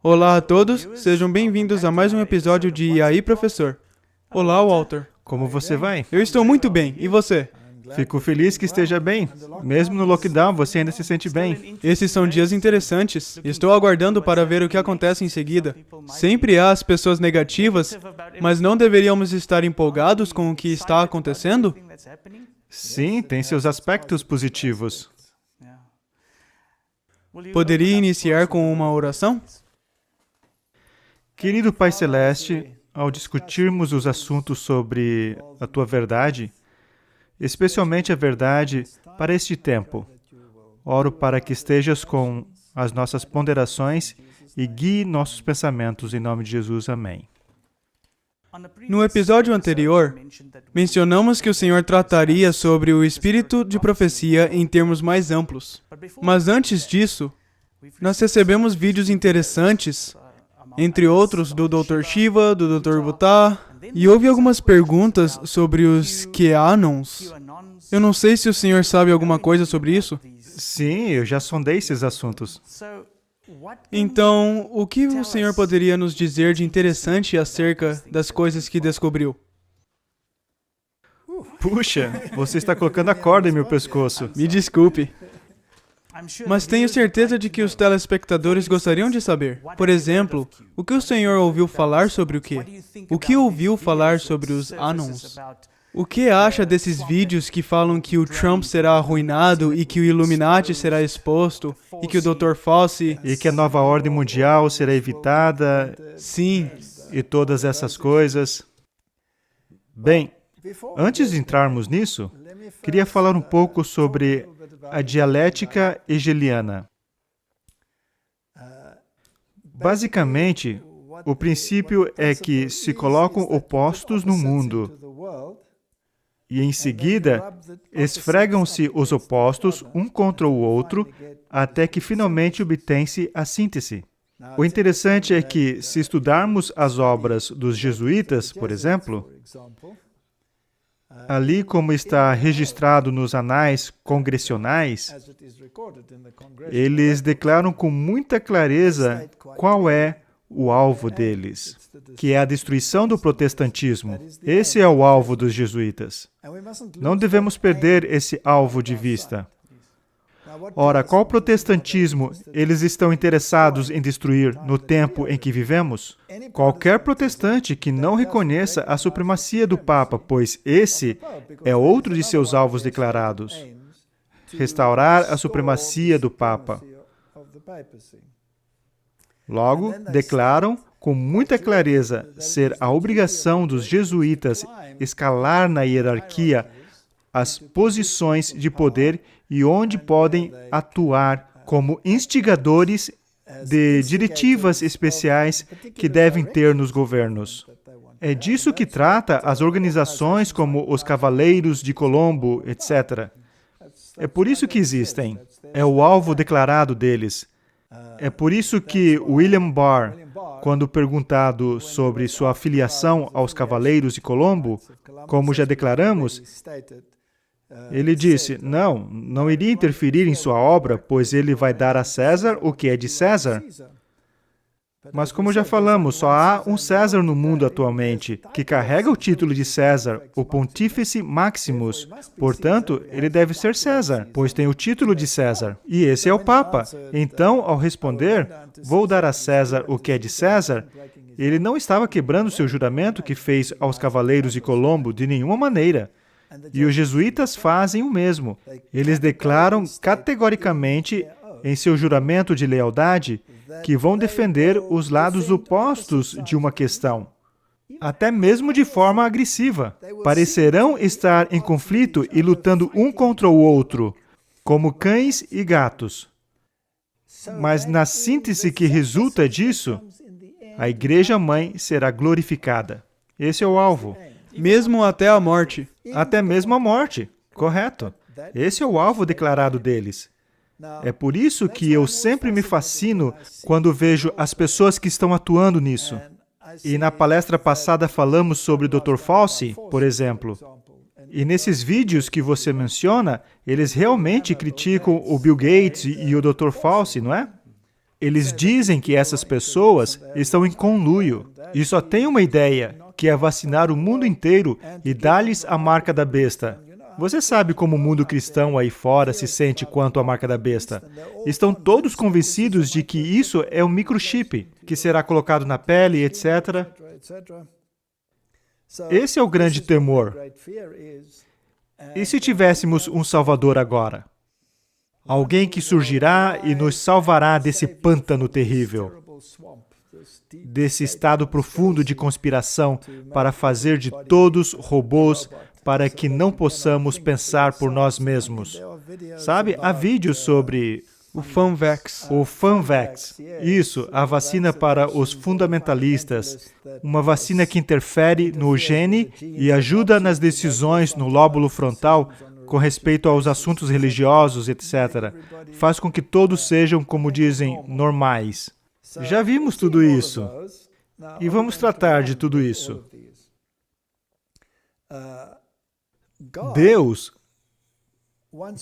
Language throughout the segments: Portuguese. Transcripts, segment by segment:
Olá a todos, sejam bem-vindos a mais um episódio de E aí, professor? Olá, Walter. Como você vai? Eu estou muito bem, e você? Fico feliz que esteja bem. Mesmo no lockdown, você ainda se sente bem. Esses são dias interessantes. Estou aguardando para ver o que acontece em seguida. Sempre há as pessoas negativas, mas não deveríamos estar empolgados com o que está acontecendo? Sim, tem seus aspectos positivos. Poderia iniciar com uma oração? Querido Pai Celeste, ao discutirmos os assuntos sobre a Tua verdade, especialmente a verdade para este tempo, oro para que estejas com as nossas ponderações e guie nossos pensamentos. Em nome de Jesus, amém. No episódio anterior, mencionamos que o Senhor trataria sobre o espírito de profecia em termos mais amplos. Mas antes disso, nós recebemos vídeos interessantes, entre outros do Dr. Shiva, do Dr. Buttar, e houve algumas perguntas sobre os QAnons. Eu não sei se o senhor sabe alguma coisa sobre isso. Sim, eu já sondei esses assuntos. Então, o que o senhor poderia nos dizer de interessante acerca das coisas que descobriu? Puxa, você está colocando a corda em meu pescoço. Me desculpe. Mas tenho certeza de que os telespectadores gostariam de saber. Por exemplo, o que o senhor ouviu falar sobre o quê? O que ouviu falar sobre os Anons? O que acha desses vídeos que falam que o Trump será arruinado e que o Illuminati será exposto e que o Dr. Fauci... E que a nova ordem mundial será evitada. Sim. E todas essas coisas. Bem, antes de entrarmos nisso, queria falar um pouco sobre a dialética hegeliana. Basicamente, o princípio é que se colocam opostos no mundo e, em seguida, esfregam-se os opostos um contra o outro até que finalmente obtém-se a síntese. O interessante é que, se estudarmos as obras dos jesuítas, por exemplo, ali como está registrado nos anais congressionais, eles declaram com muita clareza qual é o alvo deles, que é a destruição do protestantismo. Esse é o alvo dos jesuítas. Não devemos perder esse alvo de vista. Ora, qual protestantismo eles estão interessados em destruir no tempo em que vivemos? Qualquer protestante que não reconheça a supremacia do Papa, pois esse é outro de seus alvos declarados. Restaurar a supremacia do Papa. Logo, declaram com muita clareza ser a obrigação dos jesuítas escalar na hierarquia as posições de poder e onde podem atuar como instigadores de diretivas especiais que devem ter nos governos. É disso que trata as organizações como os Cavaleiros de Colombo, etc. É por isso que existem. É o alvo declarado deles. É por isso que William Barr, quando perguntado sobre sua afiliação aos Cavaleiros de Colombo, como já declaramos, ele disse, não iria interferir em sua obra, pois ele vai dar a César o que é de César. Mas como já falamos, só há um César no mundo atualmente, que carrega o título de César, o Pontífice Maximus. Portanto, ele deve ser César, pois tem o título de César. E esse é o Papa. Então, ao responder, vou dar a César o que é de César, ele não estava quebrando seu juramento que fez aos Cavaleiros de Colombo de nenhuma maneira. E os jesuítas fazem o mesmo. Eles declaram categoricamente em seu juramento de lealdade que vão defender os lados opostos de uma questão, até mesmo de forma agressiva. Parecerão estar em conflito e lutando um contra o outro, como cães e gatos. Mas na síntese que resulta disso, a Igreja-mãe será glorificada. Esse é o alvo. Mesmo até a morte. Até mesmo a morte, correto. Esse é o alvo declarado deles. É por isso que eu sempre me fascino quando vejo as pessoas que estão atuando nisso. E na palestra passada falamos sobre o Dr. Fauci, por exemplo. E nesses vídeos que você menciona, eles realmente criticam o Bill Gates e o Dr. Fauci, não é? Eles dizem que essas pessoas estão em conluio e só têm uma ideia, que é vacinar o mundo inteiro e dar-lhes a marca da besta. Você sabe como o mundo cristão aí fora se sente quanto à marca da besta. Estão todos convencidos de que isso é um microchip, que será colocado na pele, etc. Esse é o grande temor. E se tivéssemos um Salvador agora? Alguém que surgirá e nos salvará desse pântano terrível, desse estado profundo de conspiração para fazer de todos robôs para que não possamos pensar por nós mesmos. Sabe, há vídeos sobre o FanVax. O FanVax. Isso, a vacina para os fundamentalistas. Uma vacina que interfere no gene e ajuda nas decisões no lóbulo frontal com respeito aos assuntos religiosos, etc. Faz com que todos sejam, como dizem, normais. Já vimos tudo isso. E vamos tratar de tudo isso. Deus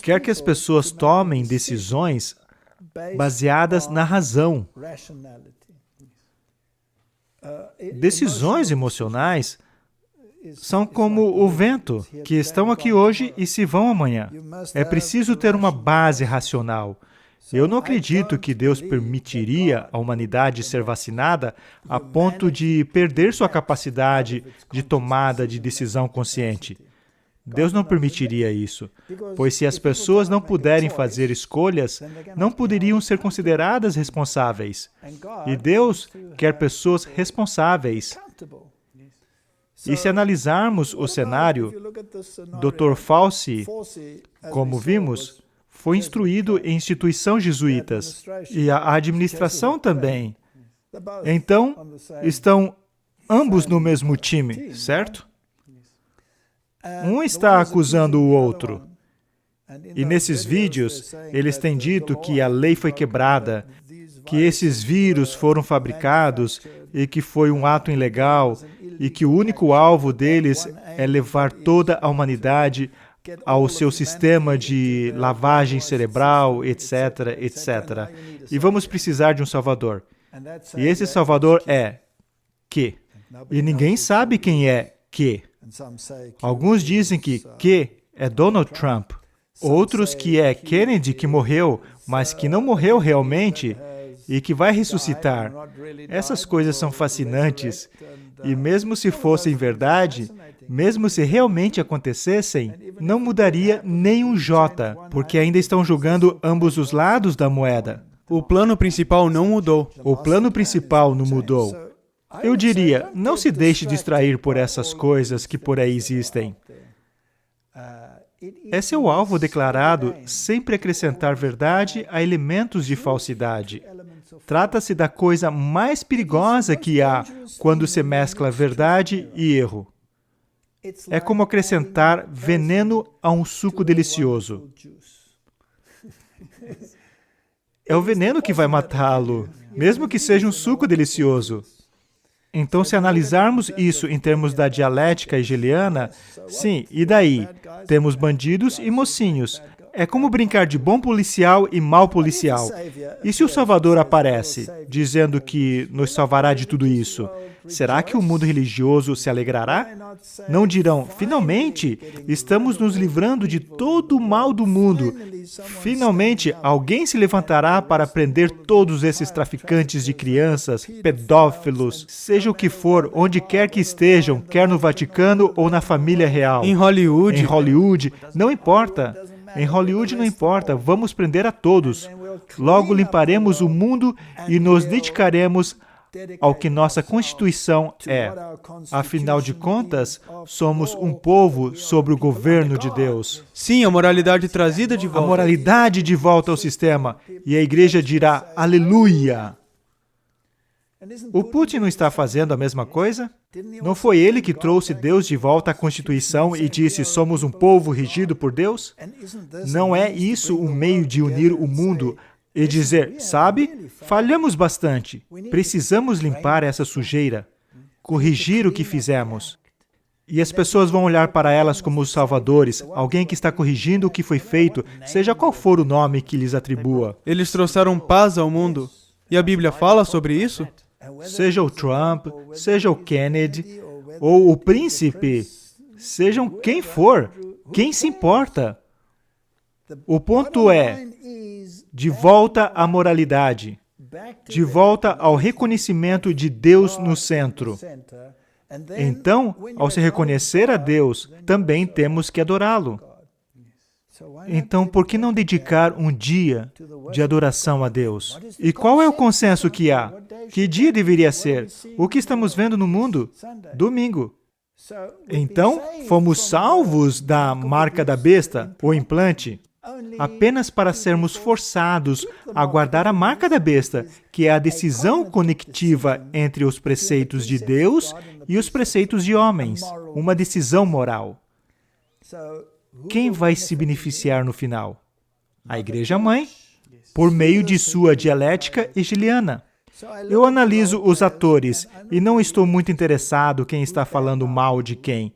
quer que as pessoas tomem decisões baseadas na razão. Decisões emocionais são como o vento, que estão aqui hoje e se vão amanhã. É preciso ter uma base racional. Eu não acredito que Deus permitiria a humanidade ser vacinada a ponto de perder sua capacidade de tomada de decisão consciente. Deus não permitiria isso, pois se as pessoas não puderem fazer escolhas, não poderiam ser consideradas responsáveis. E Deus quer pessoas responsáveis. E se analisarmos o cenário, Dr. Fauci, como vimos, foi instruído em instituições jesuítas, e a administração também. Então, estão ambos no mesmo time, certo? Um está acusando o outro. E nesses vídeos, eles têm dito que a lei foi quebrada, que esses vírus foram fabricados e que foi um ato ilegal e que o único alvo deles é levar toda a humanidade ao seu sistema de lavagem cerebral, etc., etc. E vamos precisar de um Salvador. E esse Salvador é que. E ninguém sabe quem é que. Alguns dizem que é Donald Trump. Outros que é Kennedy, que morreu, mas que não morreu realmente e que vai ressuscitar. Essas coisas são fascinantes. E mesmo se fossem verdade, mesmo se realmente acontecessem, não mudaria nem um jota, porque ainda estão julgando ambos os lados da moeda. O plano principal não mudou. O plano principal não mudou. Eu diria, não se deixe distrair por essas coisas que por aí existem. É seu alvo declarado sempre acrescentar verdade a elementos de falsidade. Trata-se da coisa mais perigosa que há quando se mescla verdade e erro. É como acrescentar veneno a um suco delicioso. É o veneno que vai matá-lo, mesmo que seja um suco delicioso. Então, se analisarmos isso em termos da dialética hegeliana, sim, e daí? Temos bandidos e mocinhos. É como brincar de bom policial e mau policial. E se o Salvador aparece, dizendo que nos salvará de tudo isso, será que o mundo religioso se alegrará? Não dirão, finalmente, estamos nos livrando de todo o mal do mundo. Finalmente, alguém se levantará para prender todos esses traficantes de crianças, pedófilos, seja o que for, onde quer que estejam, quer no Vaticano ou na família real. Em Hollywood. Em Hollywood, não importa. Em Hollywood não importa, vamos prender a todos. Logo limparemos o mundo e nos dedicaremos ao que nossa Constituição é. Afinal de contas, somos um povo sob o governo de Deus. Sim, a moralidade trazida de volta. A moralidade de volta ao sistema. E a igreja dirá, aleluia! O Putin não está fazendo a mesma coisa? Não foi ele que trouxe Deus de volta à Constituição e disse, somos um povo regido por Deus? Não é isso um meio de unir o mundo e dizer, sabe, falhamos bastante, precisamos limpar essa sujeira, corrigir o que fizemos. E as pessoas vão olhar para elas como os salvadores, alguém que está corrigindo o que foi feito, seja qual for o nome que lhes atribua. Eles trouxeram paz ao mundo. E a Bíblia fala sobre isso? Seja o Trump, seja o Kennedy, ou o príncipe, sejam quem for, quem se importa? O ponto é, de volta à moralidade, de volta ao reconhecimento de Deus no centro. Então, ao se reconhecer a Deus, também temos que adorá-lo. Então, por que não dedicar um dia de adoração a Deus? E qual é o consenso que há? Que dia deveria ser? O que estamos vendo no mundo? Domingo. Então, fomos salvos da marca da besta, o implante, apenas para sermos forçados a guardar a marca da besta, que é a decisão conectiva entre os preceitos de Deus e os preceitos de homens, uma decisão moral. Quem vai se beneficiar no final? A Igreja-mãe, por meio de sua dialética hegeliana. Eu analiso os atores e não estou muito interessado quem está falando mal de quem.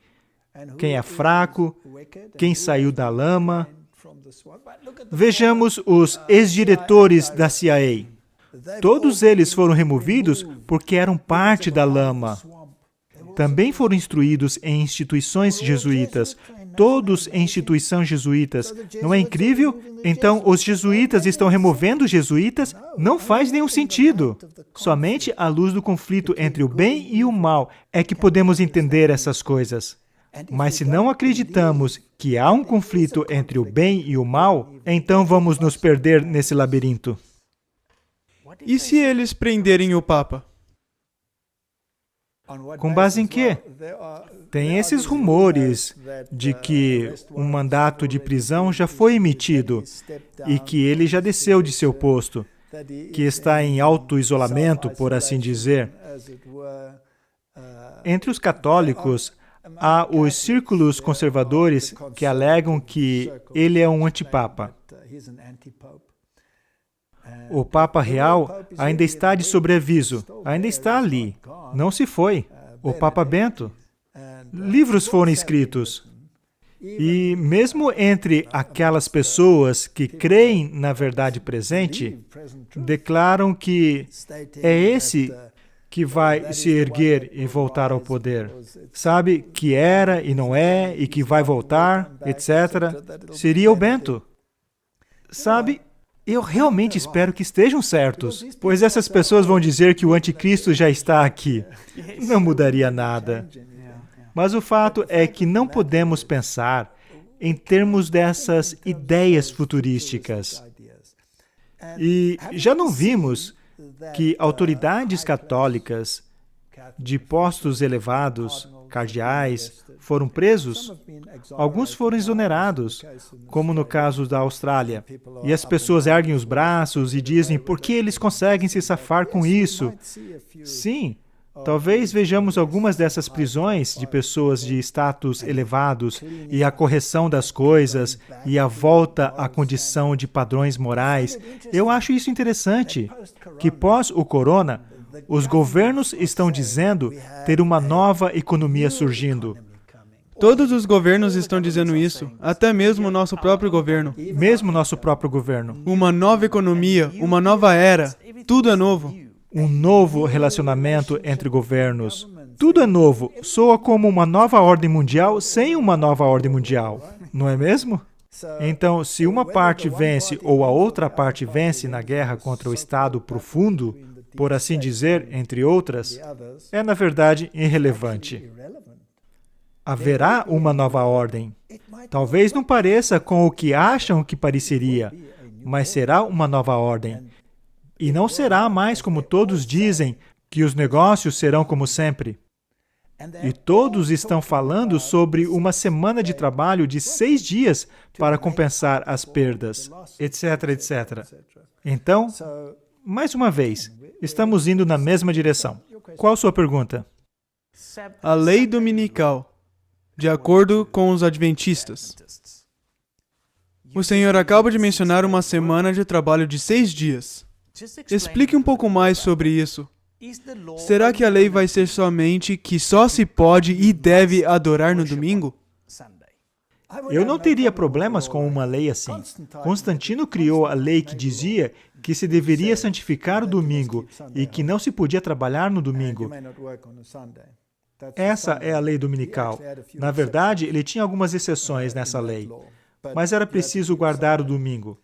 Quem é fraco, quem saiu da lama. Vejamos os ex-diretores da CIA. Todos eles foram removidos porque eram parte da lama. Também foram instruídos em instituições jesuítas. Todos em instituição jesuítas. Não é incrível? Então, os jesuítas estão removendo os jesuítas? Não faz nenhum sentido. Somente à luz do conflito entre o bem e o mal é que podemos entender essas coisas. Mas se não acreditamos que há um conflito entre o bem e o mal, então vamos nos perder nesse labirinto. E se eles prenderem o Papa? Com base em quê? Tem esses rumores de que um mandato de prisão já foi emitido e que ele já desceu de seu posto, que está em auto-isolamento, por assim dizer. Entre os católicos, há os círculos conservadores que alegam que ele é um antipapa. O Papa Real ainda está de sobreaviso, ainda está ali, não se foi. O Papa Bento. Livros foram escritos. E mesmo entre aquelas pessoas que creem na verdade presente, declaram que é esse que vai se erguer e voltar ao poder. Sabe, que era e não é, e que vai voltar, etc. Seria o Bento. Sabe, eu realmente espero que estejam certos, pois essas pessoas vão dizer que o anticristo já está aqui. Não mudaria nada. Mas o fato é que não podemos pensar em termos dessas ideias futurísticas. E já não vimos que autoridades católicas de postos elevados, cardeais, foram presos? Alguns foram exonerados, como no caso da Austrália. E as pessoas erguem os braços e dizem, por que eles conseguem se safar com isso? Sim, talvez vejamos algumas dessas prisões de pessoas de status elevados e a correção das coisas e a volta à condição de padrões morais. Eu acho isso interessante, que pós o corona, os governos estão dizendo ter uma nova economia surgindo. Todos os governos estão dizendo isso, até mesmo o nosso próprio governo. Mesmo nosso próprio governo. Uma nova economia, uma nova era, tudo é novo. Um novo relacionamento entre governos. Tudo é novo, soa como uma nova ordem mundial sem uma nova ordem mundial, não é mesmo? Então, se uma parte vence ou a outra parte vence na guerra contra o Estado profundo, por assim dizer, entre outras, é na verdade irrelevante. Haverá uma nova ordem. Talvez não pareça com o que acham que pareceria, mas será uma nova ordem. E não será mais como todos dizem, que os negócios serão como sempre. E todos estão falando sobre uma semana de trabalho de 6 dias para compensar as perdas, etc, etc. Então, mais uma vez, estamos indo na mesma direção. Qual a sua pergunta? A lei dominical, de acordo com os adventistas. O Senhor acaba de mencionar uma semana de trabalho de 6 dias. Explique um pouco mais sobre isso. Será que a lei vai ser somente que só se pode e deve adorar no domingo? Eu não teria problemas com uma lei assim. Constantino criou a lei que dizia que se deveria santificar o domingo e que não se podia trabalhar no domingo. Essa é a lei dominical. Na verdade, ele tinha algumas exceções nessa lei, mas era preciso guardar o domingo.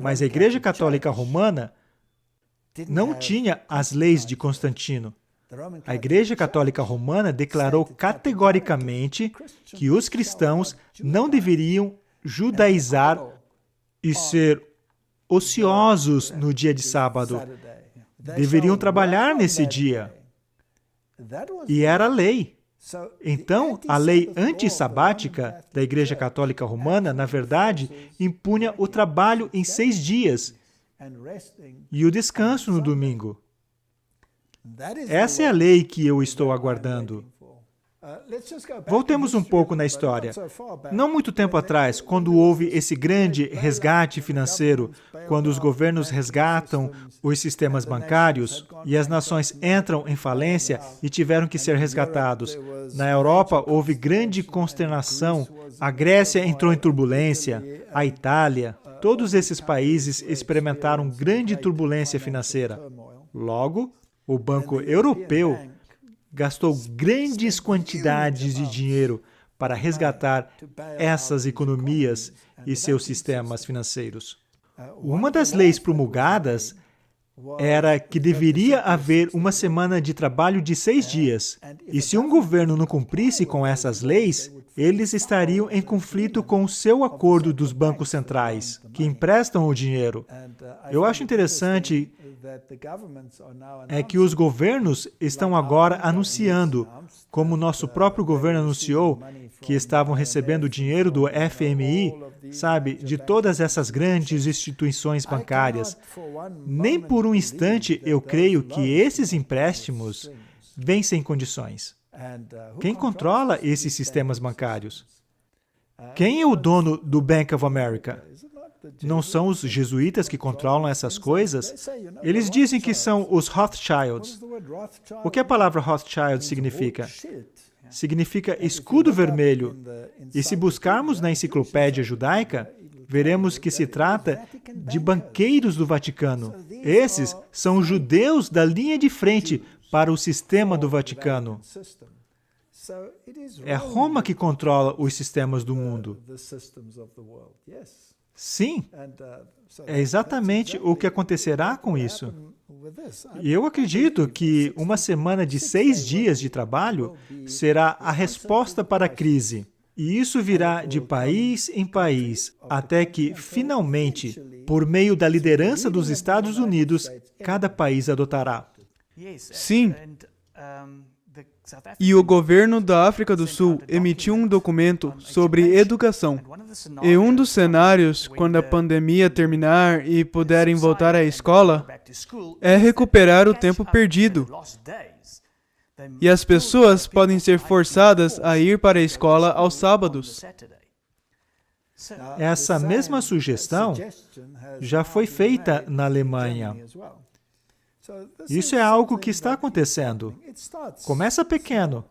Mas a Igreja Católica Romana não tinha as leis de Constantino. A Igreja Católica Romana declarou categoricamente que os cristãos não deveriam judaizar e ser ociosos no dia de sábado. Deveriam trabalhar nesse dia. E era a lei. Então, a lei antissabática da Igreja Católica Romana, na verdade, impunha o trabalho em 6 dias e o descanso no domingo. Essa é a lei que eu estou aguardando. Voltemos um pouco na história. Não muito tempo atrás, quando houve esse grande resgate financeiro, quando os governos resgatam os sistemas bancários e as nações entram em falência e tiveram que ser resgatados. Na Europa, houve grande consternação. A Grécia entrou em turbulência, a Itália. Todos esses países experimentaram grande turbulência financeira. Logo, o Banco Europeu gastou grandes quantidades de dinheiro para resgatar essas economias e seus sistemas financeiros. Uma das leis promulgadas era que deveria haver uma semana de trabalho de 6 dias. E se um governo não cumprisse com essas leis, eles estariam em conflito com o seu acordo dos bancos centrais, que emprestam o dinheiro. Eu acho interessante que os governos estão agora anunciando, como o nosso próprio governo anunciou, que estavam recebendo dinheiro do FMI, sabe, de todas essas grandes instituições bancárias. Nem por um instante eu creio que esses empréstimos vêm sem condições. Quem controla esses sistemas bancários? Quem é o dono do Bank of America? Não são os jesuítas que controlam essas coisas? Eles dizem que são os Rothschilds. O que a palavra Rothschild significa? Significa escudo vermelho. E se buscarmos na enciclopédia judaica, veremos que se trata de banqueiros do Vaticano. Esses são os judeus da linha de frente para o sistema do Vaticano. É Roma que controla os sistemas do mundo. Sim, é exatamente o que acontecerá com isso. E eu acredito que uma semana de 6 dias de trabalho será a resposta para a crise. E isso virá de país em país, até que, finalmente, por meio da liderança dos Estados Unidos, cada país adotará. Sim. E o governo da África do Sul emitiu um documento sobre educação. E um dos cenários, quando a pandemia terminar e puderem voltar à escola, é recuperar o tempo perdido. E as pessoas podem ser forçadas a ir para a escola aos sábados. Essa mesma sugestão já foi feita na Alemanha. Isso é algo que está acontecendo. Começa pequeno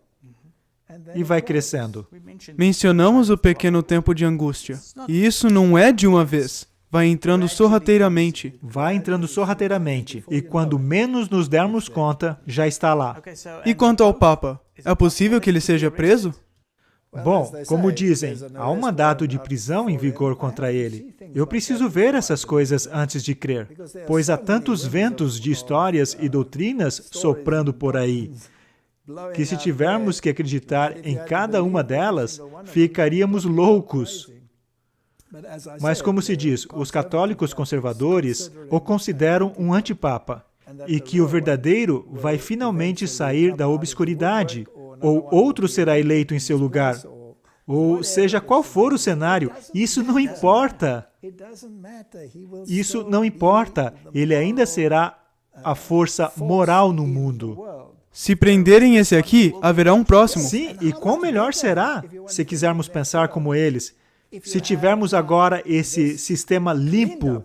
e vai crescendo. Mencionamos o pequeno tempo de angústia. E isso não é de uma vez. Vai entrando sorrateiramente. Vai entrando sorrateiramente. E quando menos nos dermos conta, já está lá. E quanto ao Papa? É possível que ele seja preso? Bom, como dizem, há um mandato de prisão em vigor contra ele. Eu preciso ver essas coisas antes de crer, pois há tantos ventos de histórias e doutrinas soprando por aí, que se tivermos que acreditar em cada uma delas, ficaríamos loucos. Mas como se diz, os católicos conservadores o consideram um antipapa, e que o verdadeiro vai finalmente sair da obscuridade, ou outro será eleito em seu lugar, ou seja qual for o cenário, isso não importa. Isso não importa, ele ainda será a força moral no mundo. Se prenderem esse aqui, haverá um próximo. Sim, e quão melhor será, se quisermos pensar como eles, se tivermos agora esse sistema limpo,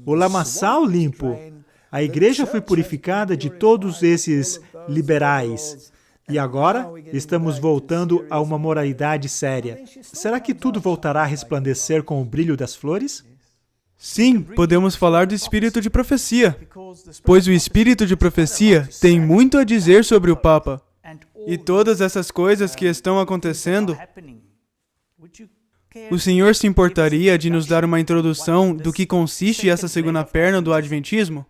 o lamaçal limpo. A igreja foi purificada de todos esses liberais. E agora, estamos voltando a uma moralidade séria. Será que tudo voltará a resplandecer com o brilho das flores? Sim, podemos falar do espírito de profecia, pois o espírito de profecia tem muito a dizer sobre o Papa. E todas essas coisas que estão acontecendo, o Senhor se importaria de nos dar uma introdução do que consiste essa segunda perna do Adventismo?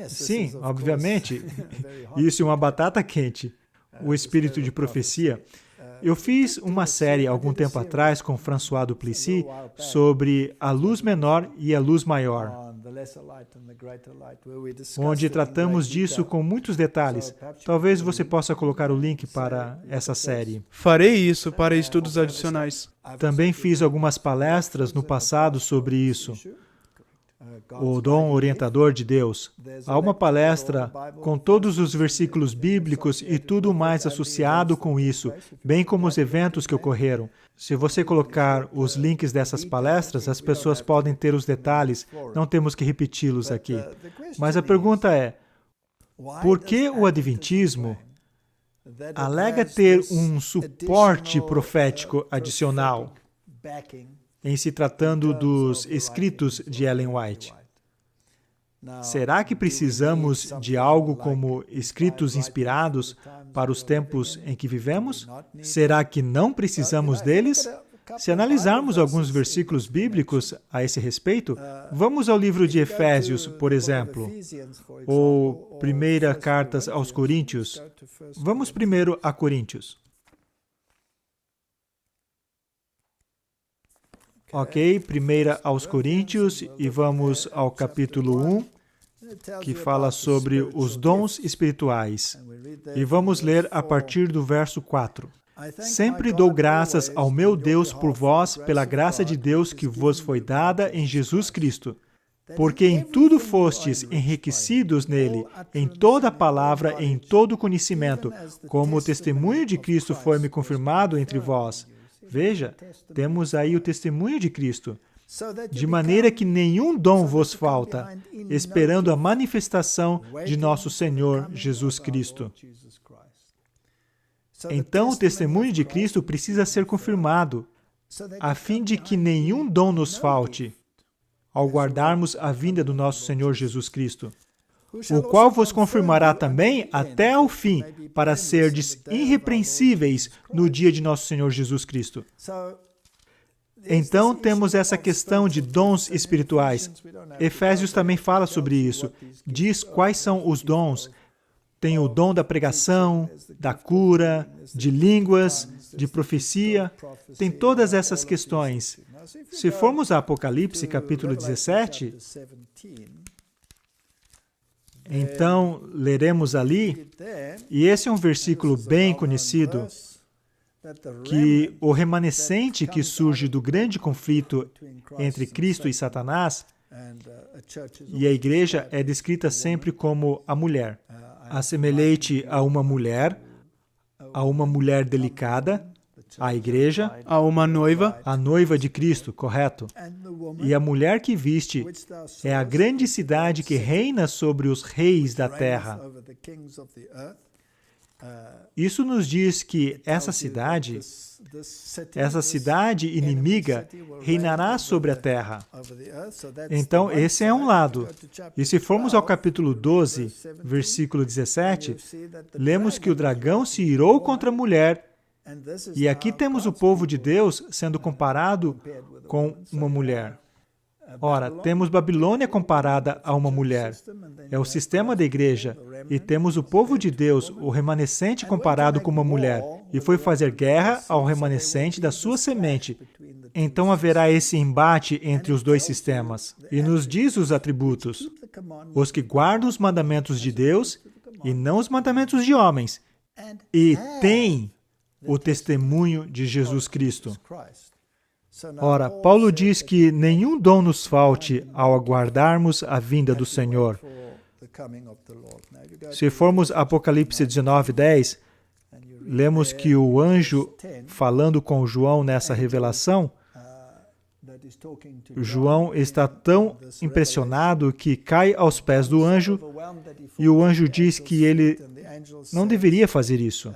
Sim, obviamente. Isso é uma batata quente. O espírito de profecia. Eu fiz uma série algum tempo atrás com François Duplessis sobre a luz menor e a luz maior, onde tratamos disso com muitos detalhes. Talvez você possa colocar o link para essa série. Farei isso para estudos adicionais. Também fiz algumas palestras no passado sobre isso. O dom orientador de Deus. Há uma palestra com todos os versículos bíblicos e tudo mais associado com isso, bem como os eventos que ocorreram. Se você colocar os links dessas palestras, as pessoas podem ter os detalhes, não temos que repeti-los aqui. Mas a pergunta é, por que o Adventismo alega ter um suporte profético adicional em se tratando dos escritos de Ellen White? Será que precisamos de algo como escritos inspirados para os tempos em que vivemos? Será que não precisamos deles? Se analisarmos alguns versículos bíblicos a esse respeito, vamos ao livro de Efésios, por exemplo, ou primeira carta aos Coríntios. Vamos primeiro a Coríntios. Ok, primeira aos Coríntios e vamos ao capítulo 1, que fala sobre os dons espirituais. E vamos ler a partir do verso 4. Sempre dou graças ao meu Deus por vós, pela graça de Deus que vos foi dada em Jesus Cristo, porque em tudo fostes enriquecidos nele, em toda palavra e em todo conhecimento, como o testemunho de Cristo foi-me confirmado entre vós. Veja, temos aí o testemunho de Cristo, de maneira que nenhum dom vos falta, esperando a manifestação de nosso Senhor Jesus Cristo. Então, o testemunho de Cristo precisa ser confirmado, a fim de que nenhum dom nos falte, ao guardarmos a vinda do nosso Senhor Jesus Cristo, o qual vos confirmará também até ao fim, para serdes irrepreensíveis no dia de nosso Senhor Jesus Cristo. Então, temos essa questão de dons espirituais. Efésios também fala sobre isso. Diz quais são os dons. Tem o dom da pregação, da cura, de línguas, de profecia. Tem todas essas questões. Se formos a Apocalipse, capítulo 17... Então, leremos ali, e esse é um versículo bem conhecido, que o remanescente que surge do grande conflito entre Cristo e Satanás, e a igreja é descrita sempre como a mulher, assemelhante a uma mulher delicada, a igreja, A uma noiva, a noiva de Cristo, correto? E a mulher que viste é a grande cidade que reina sobre os reis da terra. Isso nos diz que essa cidade inimiga, reinará sobre a terra. Então, esse é um lado. E se formos ao capítulo 12, versículo 17, lemos que o dragão se irou contra a mulher. E aqui temos o povo de Deus sendo comparado com uma mulher. Ora, temos Babilônia comparada a uma mulher. É o sistema da igreja. E temos o povo de Deus, o remanescente, comparado com uma mulher. E foi fazer guerra ao remanescente da sua semente. Então haverá esse embate entre os dois sistemas. E nos diz os atributos: os que guardam os mandamentos de Deus e não os mandamentos de homens. E têm o testemunho de Jesus Cristo. Ora, Paulo diz que nenhum dom nos falte ao aguardarmos a vinda do Senhor. Se formos a Apocalipse 19:10, lemos que o anjo, falando com João nessa revelação, João está tão impressionado que cai aos pés do anjo e o anjo diz que ele não deveria fazer isso.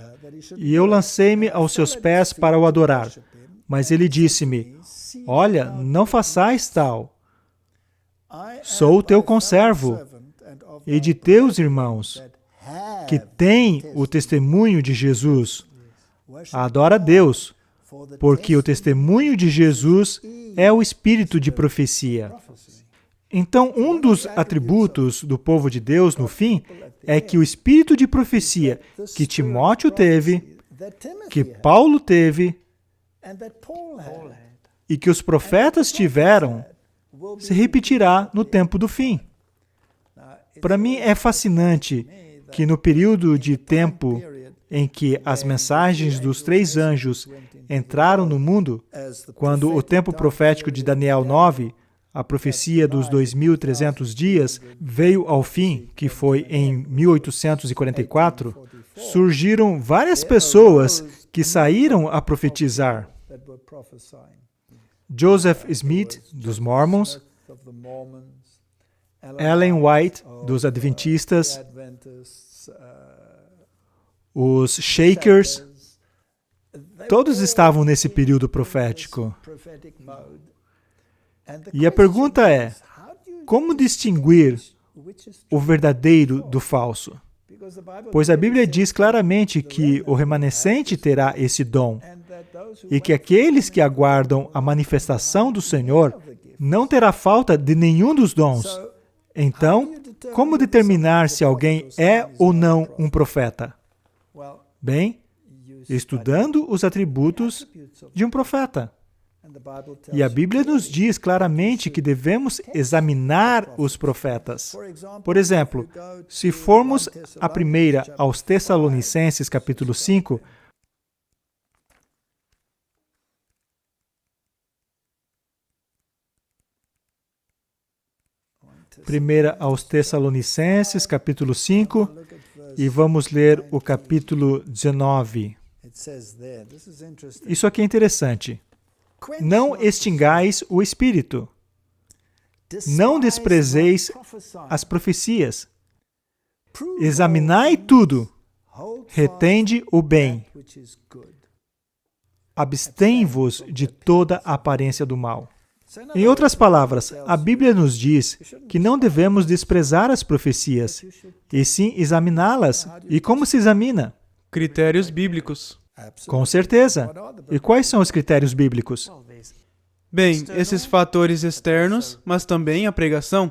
E eu lancei-me aos seus pés para o adorar. Mas ele disse-me, olha, não façais tal. Sou o teu conservo e de teus irmãos, que têm o testemunho de Jesus. Adora a Deus, porque o testemunho de Jesus é o espírito de profecia. Então, um dos atributos do povo de Deus, no fim, é que o espírito de profecia que Timóteo teve, que Paulo teve e que os profetas tiveram, se repetirá no tempo do fim. Para mim é fascinante que no período de tempo em que as mensagens dos 3 anjos entraram no mundo, quando o tempo profético de Daniel 9, a profecia dos 2.300 dias, veio ao fim, que foi em 1844, surgiram várias pessoas que saíram a profetizar. Joseph Smith, dos Mormons, Ellen White, dos Adventistas, os Shakers, todos estavam nesse período profético. E a pergunta é, como distinguir o verdadeiro do falso? Pois a Bíblia diz claramente que o remanescente terá esse dom e que aqueles que aguardam a manifestação do Senhor não terá falta de nenhum dos dons. Então, como determinar se alguém é ou não um profeta? Bem, estudando os atributos de um profeta. E a Bíblia nos diz claramente que devemos examinar os profetas. Por exemplo, se formos a primeira aos Tessalonicenses, capítulo 5, primeira aos Tessalonicenses, capítulo 5, e vamos ler o capítulo 19. Isso aqui é interessante. Não extingais o Espírito. Não desprezeis as profecias. Examinai tudo. Retende o bem. Abstém-vos de toda a aparência do mal. Em outras palavras, a Bíblia nos diz que não devemos desprezar as profecias, e sim examiná-las. E como se examina? Critérios bíblicos. Com certeza. E quais são os critérios bíblicos? Bem, esses fatores externos, mas também a pregação.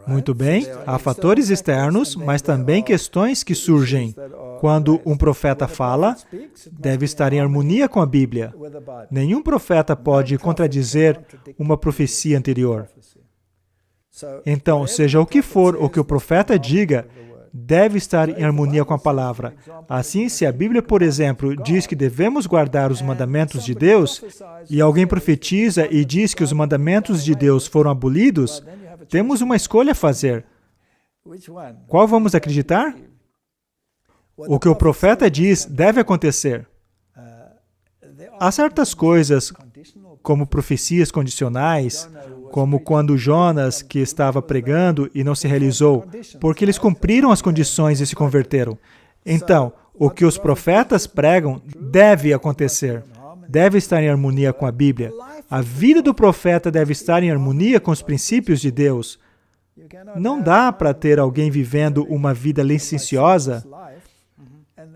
Muito bem, há fatores externos, mas também questões que surgem. Quando um profeta fala, deve estar em harmonia com a Bíblia. Nenhum profeta pode contradizer uma profecia anterior. Então, seja o que for o que o profeta diga, deve estar em harmonia com a palavra. Assim, se a Bíblia, por exemplo, diz que devemos guardar os mandamentos de Deus, e alguém profetiza e diz que os mandamentos de Deus foram abolidos, temos uma escolha a fazer. Qual vamos acreditar? O que o profeta diz deve acontecer. Há certas coisas, como profecias condicionais, como quando Jonas, que estava pregando e não se realizou, porque eles cumpriram as condições e se converteram. Então, o que os profetas pregam deve acontecer. Deve estar em harmonia com a Bíblia. A vida do profeta deve estar em harmonia com os princípios de Deus. Não dá para ter alguém vivendo uma vida licenciosa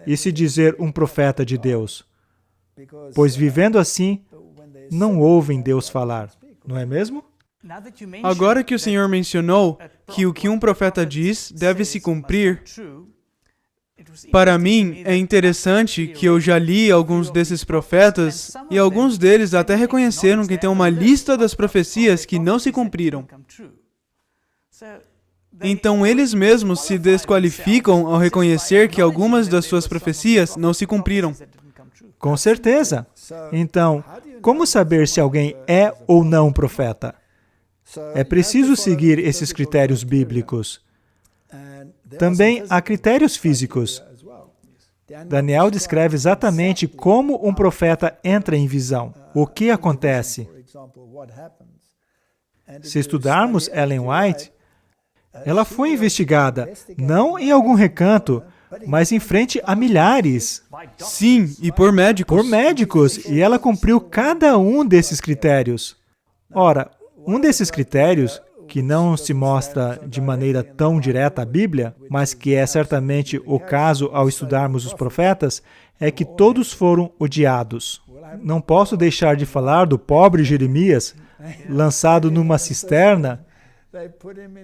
e se dizer um profeta de Deus, pois vivendo assim, não ouvem Deus falar, não é mesmo? Agora que o Senhor mencionou que o que um profeta diz deve se cumprir, para mim é interessante que eu já li alguns desses profetas e alguns deles até reconheceram que tem uma lista das profecias que não se cumpriram. Então, eles mesmos se desqualificam ao reconhecer que algumas das suas profecias não se cumpriram. Com certeza. Então, como saber se alguém é ou não um profeta? É preciso seguir esses critérios bíblicos. Também há critérios físicos. Daniel descreve exatamente como um profeta entra em visão. O que acontece? Se estudarmos Ellen White, ela foi investigada, não em algum recanto, mas em frente a milhares. Sim, e por médicos. Por médicos, e ela cumpriu cada um desses critérios. Ora, um desses critérios, que não se mostra de maneira tão direta a Bíblia, mas que é certamente o caso ao estudarmos os profetas, é que todos foram odiados. Não posso deixar de falar do pobre Jeremias, lançado numa cisterna,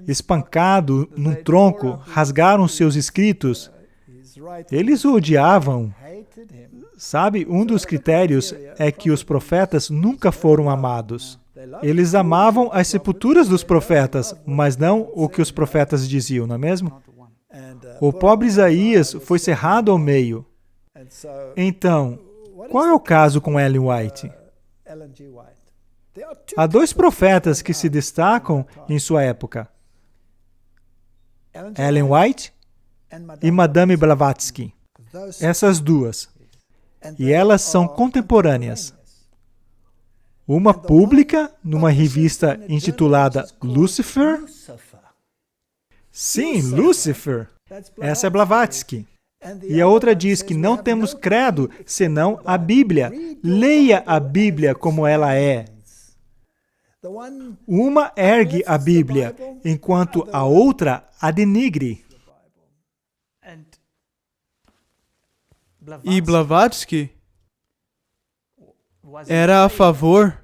espancado num tronco, rasgaram seus escritos. Eles o odiavam. Sabe, um dos critérios é que os profetas nunca foram amados. Eles amavam as sepulturas dos profetas, mas não o que os profetas diziam, não é mesmo? O pobre Isaías foi cerrado ao meio. Então, qual é o caso com Ellen White? Há dois profetas que se destacam em sua época. Ellen White e Madame Blavatsky. Essas duas. E elas são contemporâneas. Uma pública numa revista intitulada Lucifer. Sim, Lucifer. Essa é Blavatsky. E a outra diz que não temos credo senão a Bíblia. Leia a Bíblia como ela é. Uma ergue a Bíblia, enquanto a outra a denigre. E Blavatsky era a favor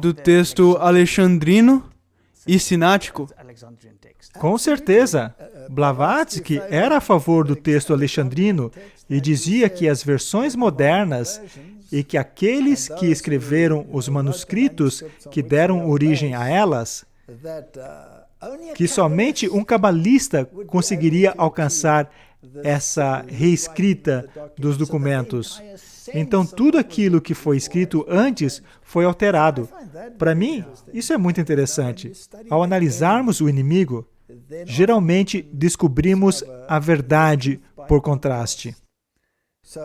do texto alexandrino e sinático. Com certeza. Blavatsky era a favor do texto alexandrino e dizia que as versões modernas e que aqueles que escreveram os manuscritos que deram origem a elas, que somente um cabalista conseguiria alcançar essa reescrita dos documentos. Então, tudo aquilo que foi escrito antes foi alterado. Para mim, isso é muito interessante. Ao analisarmos o inimigo, geralmente descobrimos a verdade por contraste.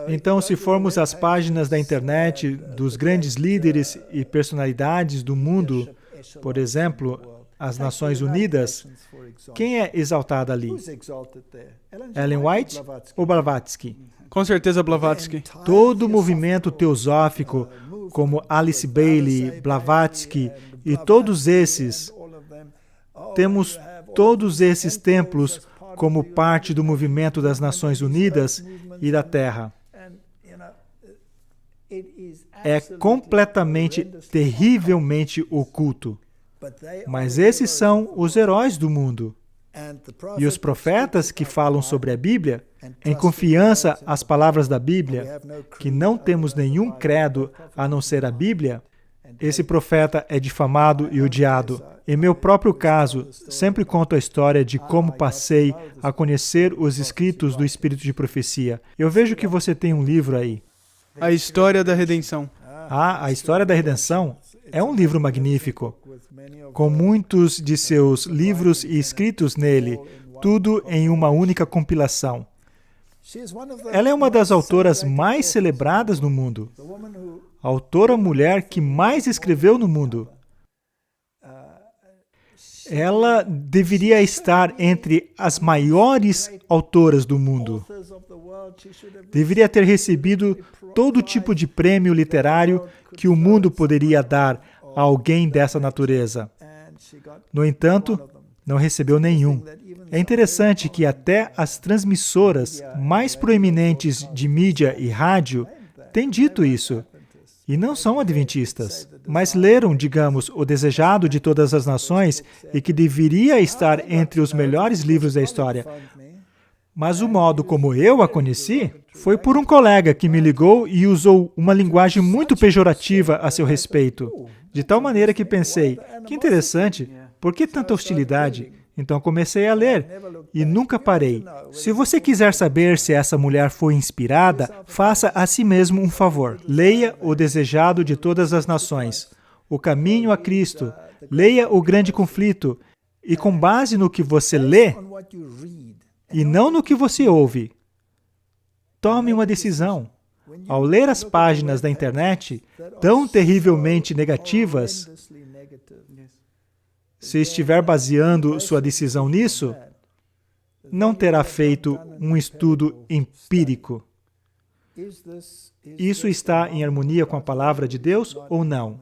Então, se formos às páginas da internet dos grandes líderes e personalidades do mundo, por exemplo, as Nações Unidas, quem é exaltado ali? Ellen White ou Blavatsky? Com certeza Blavatsky. Todo o movimento teosófico, como Alice Bailey, Blavatsky e todos esses, temos todos esses templos como parte do movimento das Nações Unidas e da Terra. É completamente, terrivelmente oculto. Mas esses são os heróis do mundo. E os profetas que falam sobre a Bíblia, em confiança às palavras da Bíblia, que não temos nenhum credo a não ser a Bíblia, esse profeta é difamado e odiado. Em meu próprio caso, sempre conto a história de como passei a conhecer os escritos do Espírito de Profecia. Eu vejo que você tem um livro aí. A História da Redenção. A História da Redenção é um livro magnífico, com muitos de seus livros e escritos nele, tudo em uma única compilação. Ela é uma das autoras mais celebradas no mundo, a autora mulher que mais escreveu no mundo. Ela deveria estar entre as maiores autoras do mundo. Deveria ter recebido todo tipo de prêmio literário que o mundo poderia dar a alguém dessa natureza. No entanto, não recebeu nenhum. É interessante que até as transmissoras mais proeminentes de mídia e rádio têm dito isso. E não são adventistas, mas leram, digamos, O Desejado de Todas as Nações e que deveria estar entre os melhores livros da história. Mas o modo como eu a conheci foi por um colega que me ligou e usou uma linguagem muito pejorativa a seu respeito. De tal maneira que pensei, que interessante, por que tanta hostilidade? Então comecei a ler e nunca parei. Se você quiser saber se essa mulher foi inspirada, faça a si mesmo um favor. Leia O Desejado de Todas as Nações, O Caminho a Cristo, leia O Grande Conflito e com base no que você lê e não no que você ouve, tome uma decisão. ao ler as páginas da internet tão terrivelmente negativas, se estiver baseando sua decisão nisso, não terá feito um estudo empírico. Isso está em harmonia com a palavra de Deus ou não?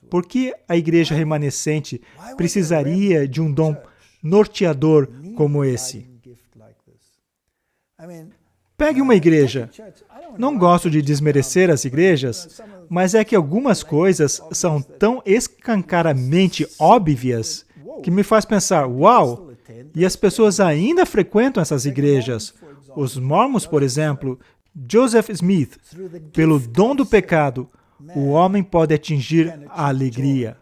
Por que a igreja remanescente precisaria de um dom norteador como esse? Pegue uma igreja. Não gosto de desmerecer as igrejas, mas é que algumas coisas são tão escancaradamente óbvias que me faz pensar, uau, e as pessoas ainda frequentam essas igrejas. Os mormons, por exemplo, Joseph Smith, pelo dom do pecado, o homem pode atingir a alegria.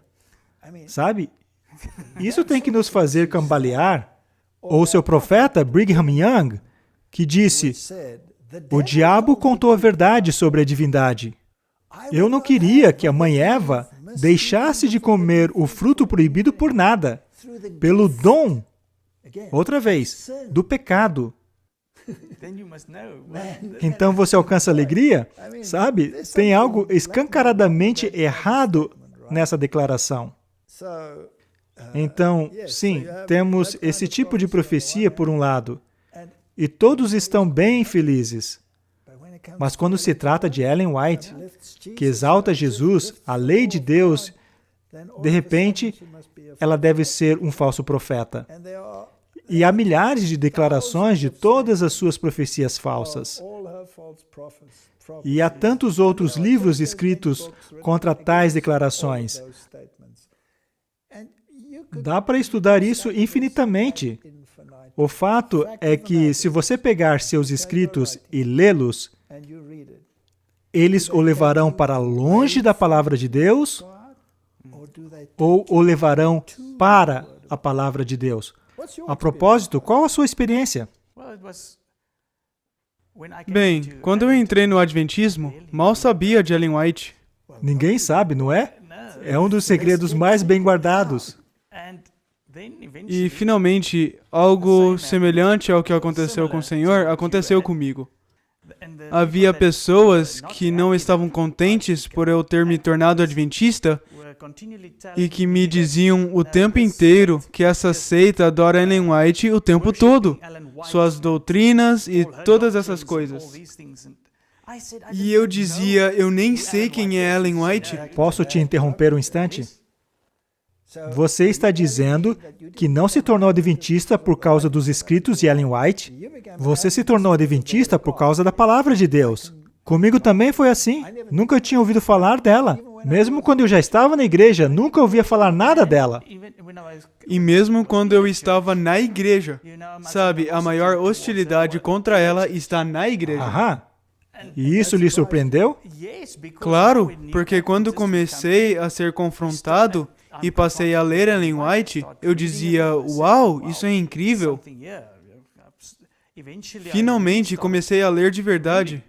Sabe? Isso tem que nos fazer cambalear. Ou seu profeta, Brigham Young, que disse, o diabo contou a verdade sobre a divindade. Eu não queria que a mãe Eva deixasse de comer o fruto proibido por nada, pelo dom, outra vez, do pecado. Então você alcança alegria? Sabe? Tem algo escancaradamente errado nessa declaração. Então, sim, temos esse tipo de profecia por um lado, e todos estão bem felizes. Mas quando se trata de Ellen White, que exalta Jesus, a lei de Deus, de repente, ela deve ser um falso profeta. E há milhares de declarações de todas as suas profecias falsas. E há tantos outros livros escritos contra tais declarações. Dá para estudar isso infinitamente. O fato é que, se você pegar seus escritos e lê-los, eles o levarão para longe da palavra de Deus ou o levarão para a palavra de Deus. A propósito, qual a sua experiência? Bem, quando eu entrei no Adventismo, mal sabia de Ellen White. Ninguém sabe, não é? É um dos segredos mais bem guardados. E, finalmente, algo semelhante ao que aconteceu com o Senhor, aconteceu comigo. Havia pessoas que não estavam contentes por eu ter me tornado adventista e que me diziam o tempo inteiro que essa seita adora Ellen White o tempo todo, suas doutrinas e todas essas coisas. E eu dizia, eu nem sei quem é Ellen White. Posso te interromper um instante? Você está dizendo que não se tornou adventista por causa dos escritos de Ellen White? Você se tornou adventista por causa da palavra de Deus. Comigo também foi assim. Nunca tinha ouvido falar dela. Mesmo quando eu já estava na igreja, nunca ouvia falar nada dela. E mesmo quando eu estava na igreja, sabe, a maior hostilidade contra ela está na igreja. Aham. E isso lhe surpreendeu? Claro, porque quando comecei a ser confrontado e passei a ler Ellen White, eu dizia, uau, isso é incrível. Finalmente comecei a ler de verdade.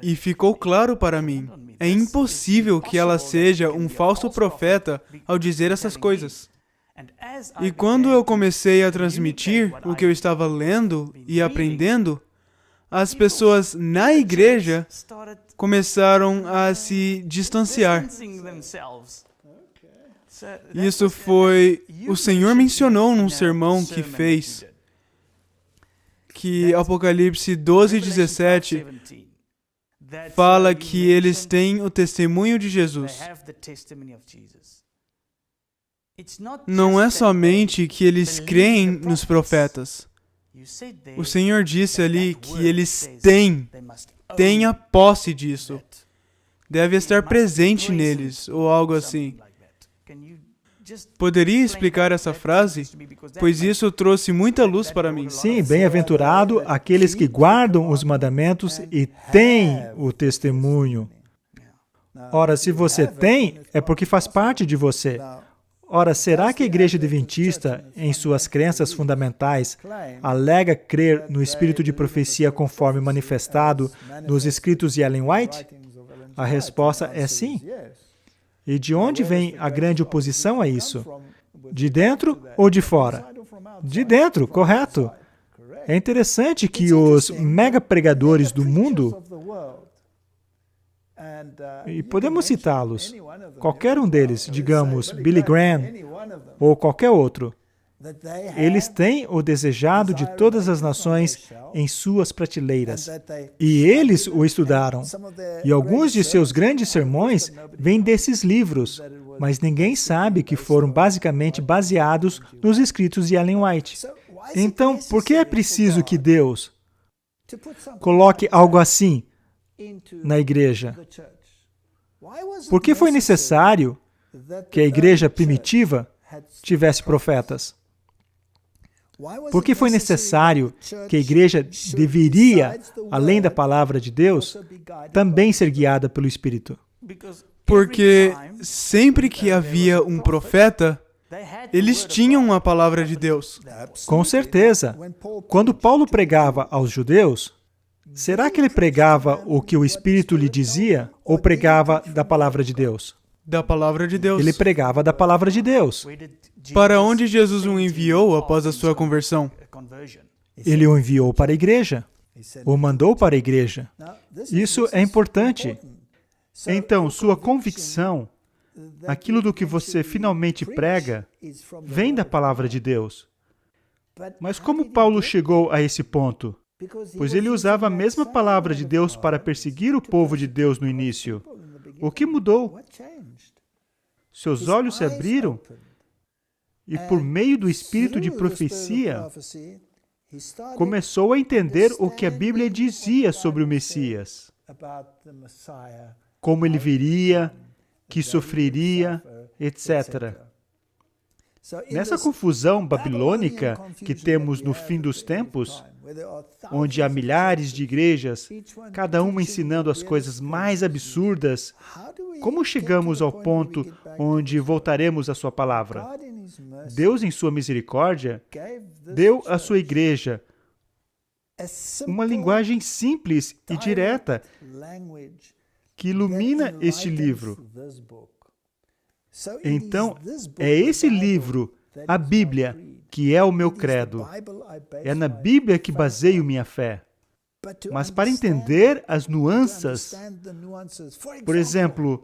E ficou claro para mim, é impossível que ela seja um falso profeta ao dizer essas coisas. E quando eu comecei a transmitir o que eu estava lendo e aprendendo, as pessoas na igreja começaram a se distanciar. Isso foi... O Senhor mencionou num sermão que fez, que Apocalipse 12:17 fala que eles têm o testemunho de Jesus. Não é somente que eles creem nos profetas. O Senhor disse ali que eles têm a posse disso. Deve estar presente neles, ou algo assim. Poderia explicar essa frase? Pois isso trouxe muita luz para mim. Sim, bem-aventurado aqueles que guardam os mandamentos e têm o testemunho. Ora, se você tem, é porque faz parte de você. Ora, será que a Igreja Adventista, em suas crenças fundamentais, alega crer no espírito de profecia conforme manifestado nos escritos de Ellen White? A resposta é sim. E de onde vem a grande oposição a isso? De dentro ou de fora? De dentro, correto. É interessante que os mega pregadores do mundo E podemos citá-los. Qualquer um deles, digamos, Billy Graham ou qualquer outro. Eles têm o desejado de todas as nações em suas prateleiras. E eles o estudaram. E alguns de seus grandes sermões vêm desses livros, mas ninguém sabe que foram basicamente baseados nos escritos de Ellen White. Então, por que é preciso que Deus coloque algo assim na igreja? Por que foi necessário que a igreja primitiva tivesse profetas? Por que foi necessário que a igreja deveria, além da palavra de Deus, também ser guiada pelo Espírito? Porque sempre que havia um profeta, eles tinham a palavra de Deus. Com certeza. Quando Paulo pregava aos judeus, será que ele pregava o que o Espírito lhe dizia ou pregava da palavra de Deus? Da palavra de Deus. Ele pregava da palavra de Deus. Para onde Jesus o enviou após a sua conversão? Ele o enviou para a igreja. O mandou para a igreja. Isso é importante. Então, sua convicção, aquilo do que você finalmente prega, vem da palavra de Deus. Mas como Paulo chegou a esse ponto? Pois ele usava a mesma palavra de Deus para perseguir o povo de Deus no início. O que mudou? Seus olhos se abriram e, por meio do espírito de profecia, começou a entender o que a Bíblia dizia sobre o Messias. Como ele viria, que sofreria, etc. Nessa confusão babilônica que temos no fim dos tempos, onde há milhares de igrejas, cada uma ensinando as coisas mais absurdas, como chegamos ao ponto onde voltaremos à sua palavra? Deus, em sua misericórdia, deu à sua igreja uma linguagem simples e direta que ilumina este livro. Então, é esse livro, a Bíblia, que é o meu credo. É na Bíblia que baseio minha fé. Mas para entender as nuances, por exemplo,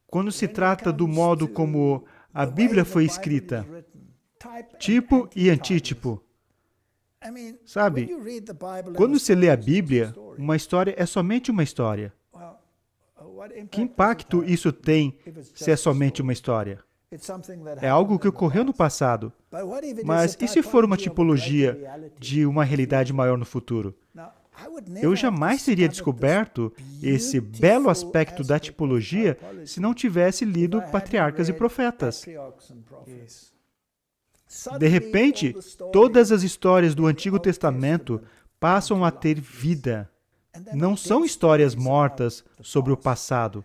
quando se trata do modo como a Bíblia foi escrita, tipo e antítipo. Sabe, quando você lê a Bíblia, uma história é somente uma história. Que impacto isso tem se é somente uma história? É algo que ocorreu no passado. Mas e se for uma tipologia de uma realidade maior no futuro? Eu jamais teria descoberto esse belo aspecto da tipologia se não tivesse lido Patriarcas e Profetas. De repente, todas as histórias do Antigo Testamento passam a ter vida. Não são histórias mortas sobre o passado,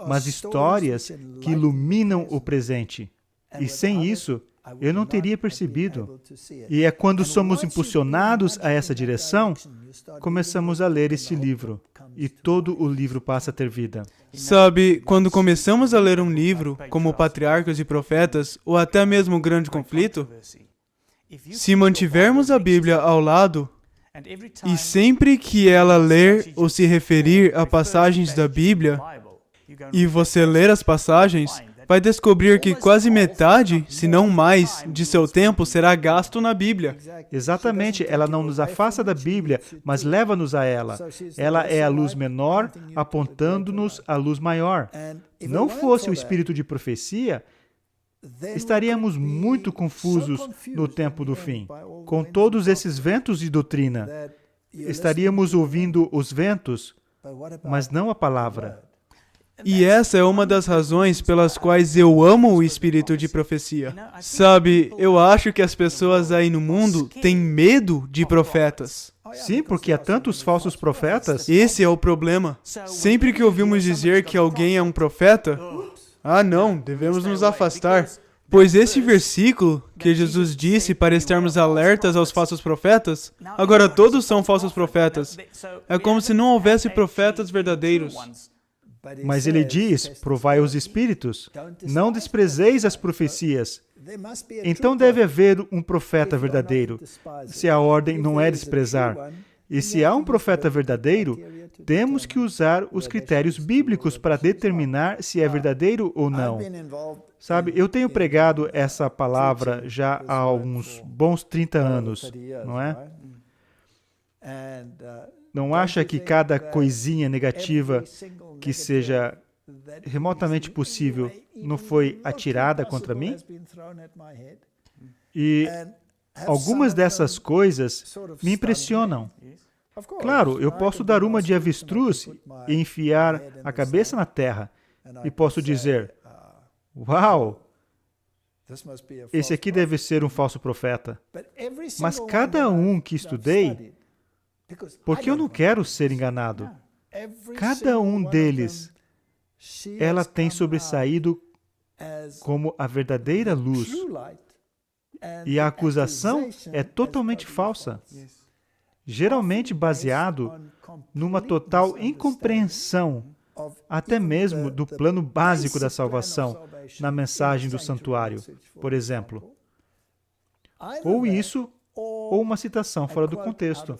mas histórias que iluminam o presente. E sem isso, eu não teria percebido. E é quando somos impulsionados a essa direção, começamos a ler este livro. E todo o livro passa a ter vida. Sabe, quando começamos a ler um livro, como Patriarcas e Profetas, ou até mesmo O Grande Conflito, se mantivermos a Bíblia ao lado, e sempre que ela ler ou se referir a passagens da Bíblia, e você ler as passagens, vai descobrir que quase metade, se não mais, de seu tempo será gasto na Bíblia. Exatamente, ela não nos afasta da Bíblia, mas leva-nos a ela. Ela é a luz menor, apontando-nos à luz maior. Não fosse o espírito de profecia, estaríamos muito confusos no tempo do fim. Com todos esses ventos de doutrina, estaríamos ouvindo os ventos, mas não a palavra. E essa é uma das razões pelas quais eu amo o espírito de profecia. Sabe, eu acho que as pessoas aí no mundo têm medo de profetas. Sim, porque há tantos falsos profetas. Esse é o problema. Sempre que ouvimos dizer que alguém é um profeta, não, devemos nos afastar. Pois esse versículo que Jesus disse para estarmos alertas aos falsos profetas, agora todos são falsos profetas. É como se não houvesse profetas verdadeiros. Mas ele diz, provai os espíritos, não desprezeis as profecias. Então deve haver um profeta verdadeiro, se a ordem não é desprezar. E se há um profeta verdadeiro, temos que usar os critérios bíblicos para determinar se é verdadeiro ou não. Sabe, eu tenho pregado essa palavra já há uns bons 30 anos, não é? Não acha que cada coisinha negativa que seja remotamente possível não foi atirada contra mim? E algumas dessas coisas me impressionam. Claro, eu posso dar uma de avestruz e enfiar a cabeça na terra e posso dizer, uau, esse aqui deve ser um falso profeta. Mas cada um que estudei, porque eu não quero ser enganado, cada um deles, ela tem sobressaído como a verdadeira luz. E a acusação é totalmente falsa, geralmente baseado numa total incompreensão, até mesmo do plano básico da salvação, na mensagem do santuário, por exemplo. Ou isso, ou uma citação fora do contexto.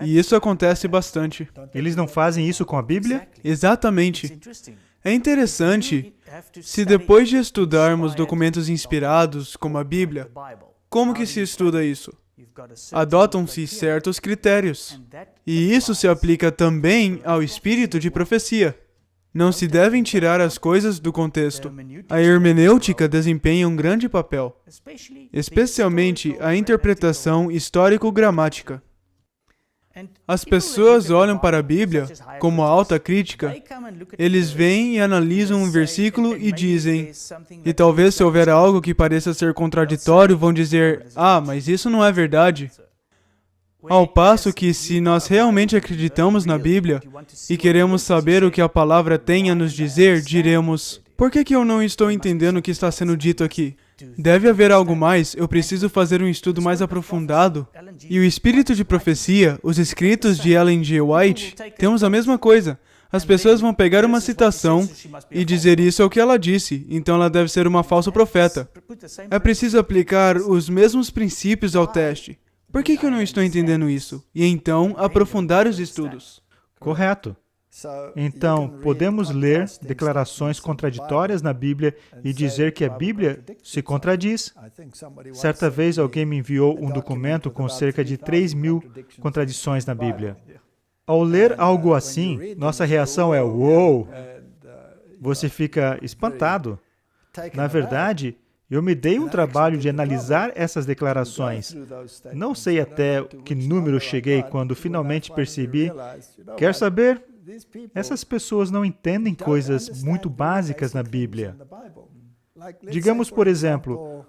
E isso acontece bastante. Eles não fazem isso com a Bíblia? Exatamente. É interessante, se depois de estudarmos documentos inspirados, como a Bíblia, como que se estuda isso? Adotam-se certos critérios. E isso se aplica também ao espírito de profecia. Não se devem tirar as coisas do contexto. A hermenêutica desempenha um grande papel, especialmente a interpretação histórico-gramática. As pessoas olham para a Bíblia como alta crítica. Eles vêm e analisam um versículo e dizem, e talvez se houver algo que pareça ser contraditório, vão dizer, mas isso não é verdade. Ao passo que, se nós realmente acreditamos na Bíblia e queremos saber o que a palavra tem a nos dizer, diremos, por que eu não estou entendendo o que está sendo dito aqui? Deve haver algo mais, eu preciso fazer um estudo mais aprofundado. E o espírito de profecia, os escritos de Ellen G. White, temos a mesma coisa. As pessoas vão pegar uma citação e dizer isso é o que ela disse, então ela deve ser uma falsa profeta. É preciso aplicar os mesmos princípios ao teste. Por que eu não estou entendendo isso? E então, aprofundar os estudos. Correto. Então, podemos ler declarações contraditórias na Bíblia e dizer que a Bíblia se contradiz. Certa vez, alguém me enviou um documento com cerca de 3.000 contradições na Bíblia. Ao ler algo assim, nossa reação é, uou! Você fica espantado. Na verdade, eu me dei um trabalho de analisar essas declarações. Não sei até que número cheguei quando finalmente percebi. Quer saber? Essas pessoas não entendem coisas muito básicas na Bíblia. Digamos, por exemplo,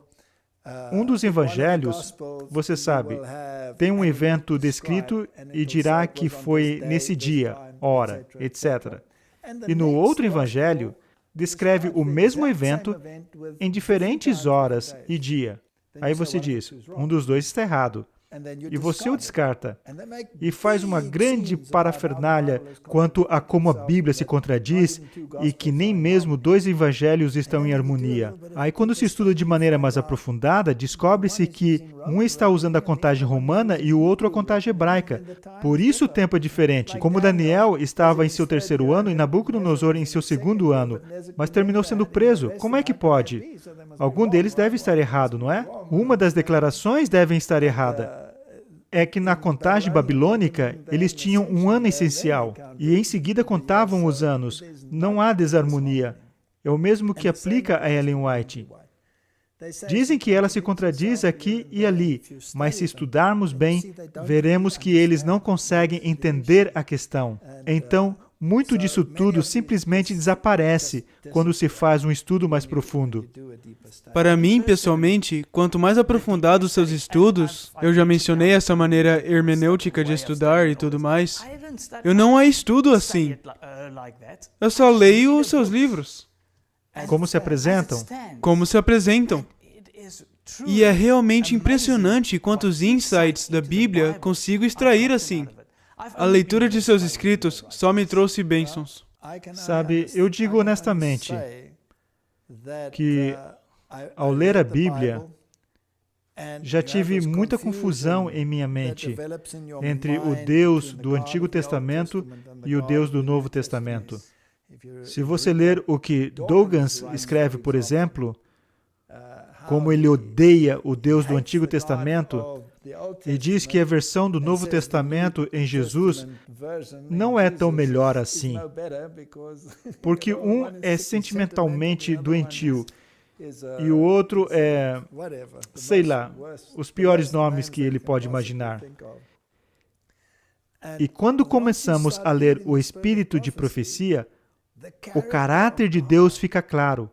um dos evangelhos, você sabe, tem um evento descrito e dirá que foi nesse dia, hora, etc. E no outro evangelho, descreve o mesmo evento em diferentes horas e dia. Aí você diz, um dos dois está errado. E você o descarta. E faz uma grande parafernália quanto a como a Bíblia se contradiz e que nem mesmo dois evangelhos estão em harmonia. Aí, quando se estuda de maneira mais aprofundada, descobre-se que um está usando a contagem romana e o outro a contagem hebraica. Por isso o tempo é diferente. Como Daniel estava em seu 3º ano e Nabucodonosor em seu 2º ano, mas terminou sendo preso. Como é que pode? Algum deles deve estar errado, não é? Uma das declarações deve estar errada. É que na contagem babilônica, eles tinham um ano essencial, e em seguida contavam os anos. Não há desarmonia. É o mesmo que aplica a Ellen White. Dizem que ela se contradiz aqui e ali, mas se estudarmos bem, veremos que eles não conseguem entender a questão. Então, muito disso tudo simplesmente desaparece quando se faz um estudo mais profundo. Para mim, pessoalmente, quanto mais aprofundados seus estudos, eu já mencionei essa maneira hermenêutica de estudar e tudo mais, eu não a estudo assim. Eu só leio os seus livros. Como se apresentam? Como se apresentam. E é realmente impressionante quantos insights da Bíblia consigo extrair assim. A leitura de seus escritos só me trouxe bênçãos. Sabe, eu digo honestamente que, ao ler a Bíblia, Já tive muita confusão em minha mente entre o Deus do Antigo Testamento e o Deus do Novo Testamento. Se você ler o que Dawkins escreve, por exemplo, como ele odeia o Deus do Antigo Testamento e diz que a versão do Novo Testamento em Jesus não é tão melhor assim, porque um é sentimentalmente doentio e o outro é, sei lá, os piores nomes que ele pode imaginar. E quando começamos a ler o Espírito de Profecia, o caráter de Deus fica claro.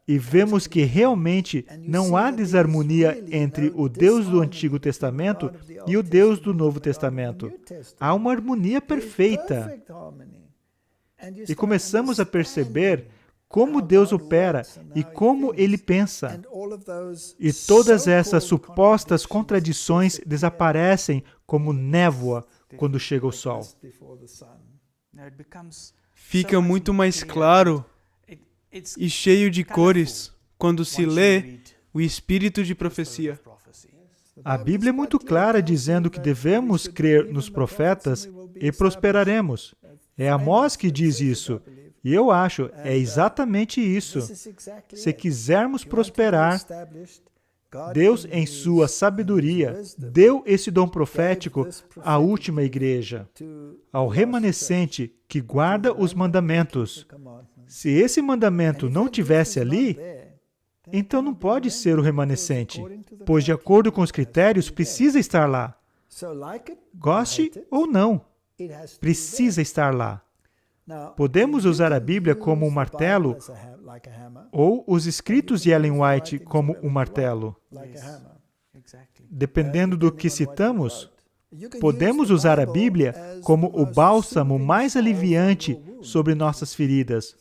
E vemos que realmente não há desarmonia entre o Deus do Antigo Testamento e o Deus do Novo Testamento. Há uma harmonia perfeita. E começamos a perceber como Deus opera e como Ele pensa. E todas essas supostas contradições desaparecem como névoa quando chega o sol. Fica muito mais claro e cheio de cores quando se lê o Espírito de Profecia. A Bíblia é muito clara dizendo que devemos crer nos profetas e prosperaremos. É Amós que diz isso. E eu acho, é exatamente isso. Se quisermos prosperar, Deus, em sua sabedoria, deu esse dom profético à última igreja, ao remanescente que guarda os mandamentos. Se esse mandamento não tivesse ali, então não pode ser o remanescente, pois, de acordo com os critérios, precisa estar lá. Goste ou não, precisa estar lá. Podemos usar a Bíblia como um martelo ou os escritos de Ellen White como um martelo. Dependendo do que citamos, podemos usar a Bíblia como o bálsamo mais aliviante sobre nossas feridas.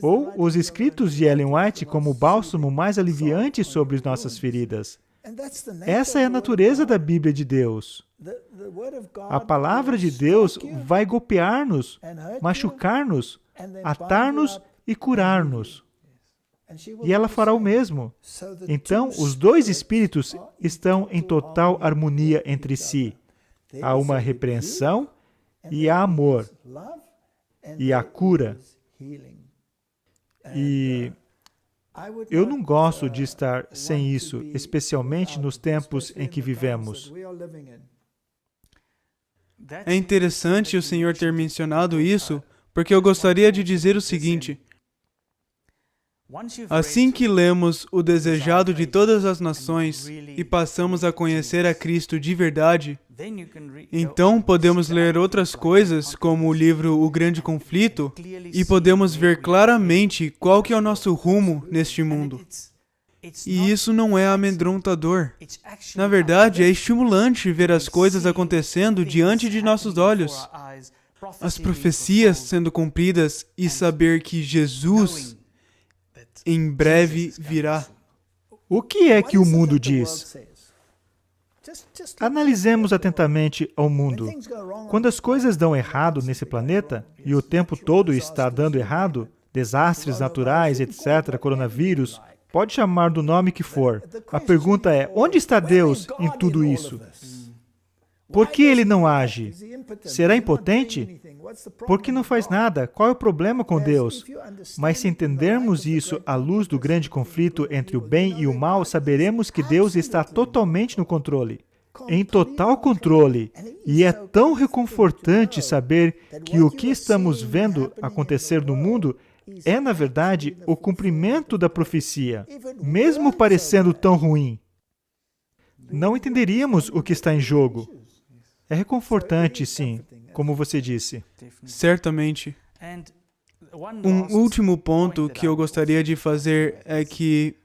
Ou os escritos de Ellen White como o bálsamo mais aliviante sobre nossas feridas. Essa é a natureza da Bíblia de Deus. A palavra de Deus vai golpear-nos, machucar-nos, atar-nos e curar-nos. E ela fará o mesmo. Então, os dois espíritos estão em total harmonia entre si. Há uma repreensão e há amor. E há cura. E eu não gosto de estar sem isso, especialmente nos tempos em que vivemos. É interessante o Senhor ter mencionado isso, porque eu gostaria de dizer o seguinte: assim que lemos o desejado de todas as nações e passamos a conhecer a Cristo de verdade, então podemos ler outras coisas, como o livro O Grande Conflito, e podemos ver claramente qual que é o nosso rumo neste mundo. E isso não é amedrontador. Na verdade, é estimulante ver as coisas acontecendo diante de nossos olhos, as profecias sendo cumpridas e saber que Jesus em breve virá. O que é que o mundo diz? Analisemos atentamente ao mundo. Quando as coisas dão errado nesse planeta, e o tempo todo está dando errado, desastres naturais, etc., coronavírus, pode chamar do nome que for. A pergunta é, onde está Deus em tudo isso? Por que Ele não age? Será impotente? Por que não faz nada? Qual é o problema com Deus? Mas se entendermos isso à luz do grande conflito entre o bem e o mal, saberemos que Deus está totalmente no controle. Em total controle. E é tão reconfortante saber que o que estamos vendo acontecer no mundo é, na verdade, o cumprimento da profecia, mesmo parecendo tão ruim. Não entenderíamos o que está em jogo. É reconfortante, sim, como você disse. Certamente. Um último ponto que eu gostaria de fazer é que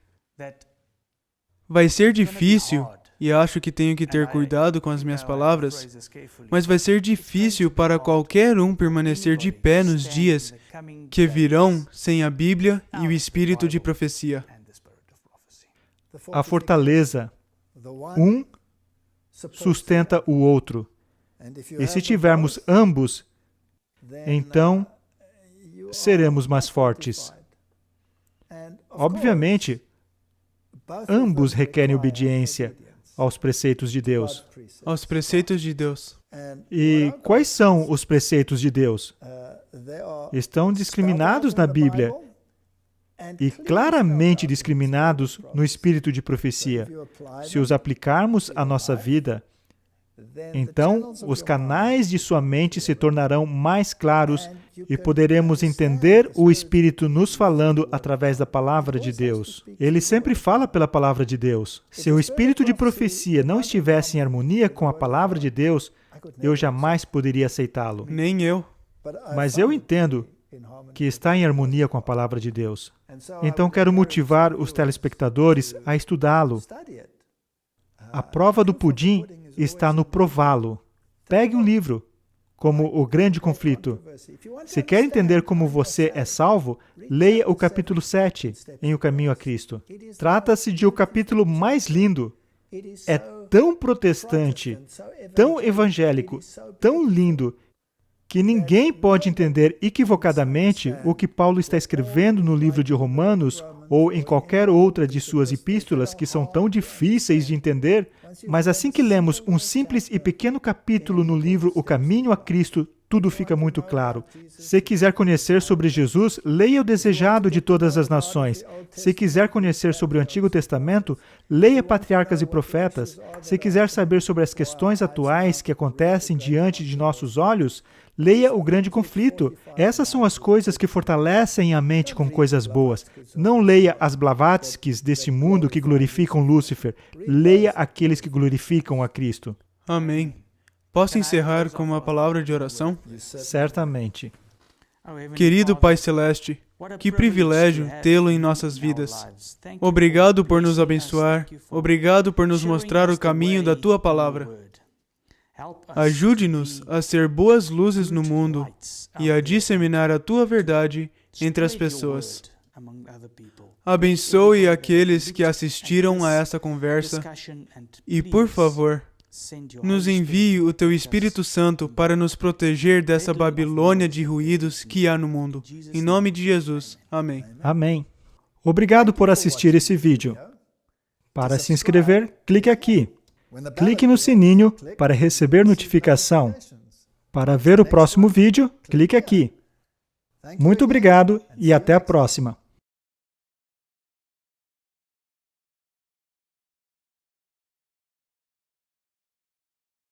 vai ser difícil, e acho que tenho que ter cuidado com as minhas palavras, mas vai ser difícil para qualquer um permanecer de pé nos dias que virão sem a Bíblia e o Espírito de profecia. A fortaleza, um sustenta o outro. E se tivermos ambos, então seremos mais fortes. Obviamente, Ambos requerem obediência aos preceitos de Deus. Aos preceitos de Deus. E quais são os preceitos de Deus? Estão discriminados na Bíblia e claramente discriminados no espírito de profecia. Se os aplicarmos à nossa vida, então os canais de sua mente se tornarão mais claros e poderemos entender o Espírito nos falando através da palavra de Deus. Ele sempre fala pela palavra de Deus. Se o espírito de profecia não estivesse em harmonia com a palavra de Deus, eu jamais poderia aceitá-lo. Nem eu. Mas eu entendo que está em harmonia com a palavra de Deus. Então quero motivar os telespectadores a estudá-lo. A prova do pudim está no prová-lo. Pegue um livro, como O Grande Conflito. Se quer entender como você é salvo, leia o capítulo 7, em O Caminho a Cristo. Trata-se de o capítulo mais lindo. É tão protestante, tão evangélico, tão lindo, que ninguém pode entender equivocadamente o que Paulo está escrevendo no livro de Romanos ou em qualquer outra de suas epístolas que são tão difíceis de entender, mas assim que lemos um simples e pequeno capítulo no livro O Caminho a Cristo, tudo fica muito claro. Se quiser conhecer sobre Jesus, leia o Desejado de Todas as Nações. Se quiser conhecer sobre o Antigo Testamento, leia Patriarcas e Profetas. Se quiser saber sobre as questões atuais que acontecem diante de nossos olhos, leia O Grande Conflito. Essas são as coisas que fortalecem a mente com coisas boas. Não leia as Blavatskys deste mundo que glorificam Lúcifer. Leia aqueles que glorificam a Cristo. Amém. Posso encerrar com uma palavra de oração? Certamente. Querido Pai Celeste, que privilégio tê-lo em nossas vidas. Obrigado por nos abençoar. Obrigado por nos mostrar o caminho da Tua palavra. Ajude-nos a ser boas luzes no mundo e a disseminar a Tua verdade entre as pessoas. Abençoe aqueles que assistiram a essa conversa e, por favor, nos envie o Teu Espírito Santo para nos proteger dessa Babilônia de ruídos que há no mundo. Em nome de Jesus. Amém. Amém. Obrigado por assistir esse vídeo. Para se inscrever, clique aqui. Clique no sininho para receber notificação. Para ver o próximo vídeo, clique aqui. Muito obrigado e até a próxima.